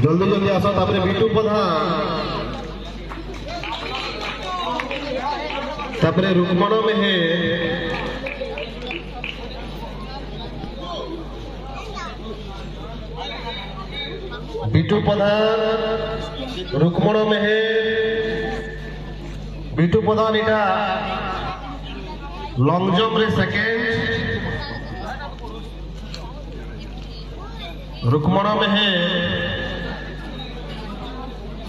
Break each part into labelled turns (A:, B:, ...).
A: जल्दी जल्दी आस तापर बिटू प्रधान तापर रुक्मण मेहे बिटू प्रधान रुक्मण मेहे बिटू प्रधान इटा लॉन्ग जंप रे सेकेंड रुक्मण मेहे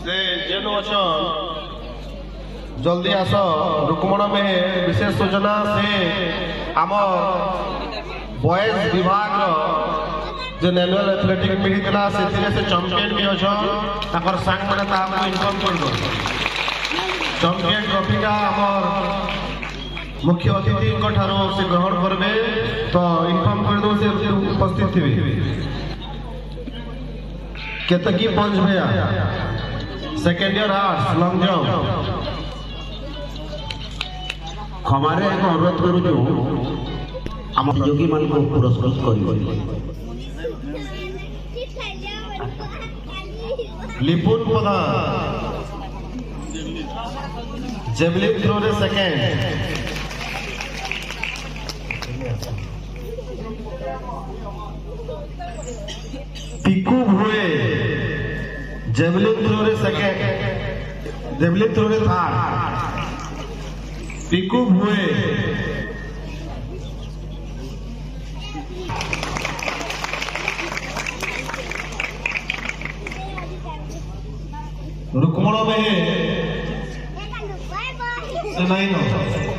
A: से जेनु अछन जल्दी आस रुक्मण मेहे विशेष सूचना से आम बॉयज विभाग जो एनुअल एथलेटिक मीट था से चैंपियन भी अच्छा सांग मैंने इनफॉर्म कर दो चैंपियन ट्रॉफी का आम मुख्य अतिथि से ग्रहण करबे तो इनफॉर्म कर दो से उपस्थित थे केतकी पंच भैया second year arts long jump
B: हमारे एक अनुरोध करूँ आम प्रतियोगी मान को पुरस्कृत कर
A: लिपुन प्रधान जेवलिन थ्रो रे सेकेंड पिकू भुए जेवलिन थ्रो रे सेकेंड जेवलिन थ्रो रे थर्ड पिकू भुए रुक्मण में से नहीं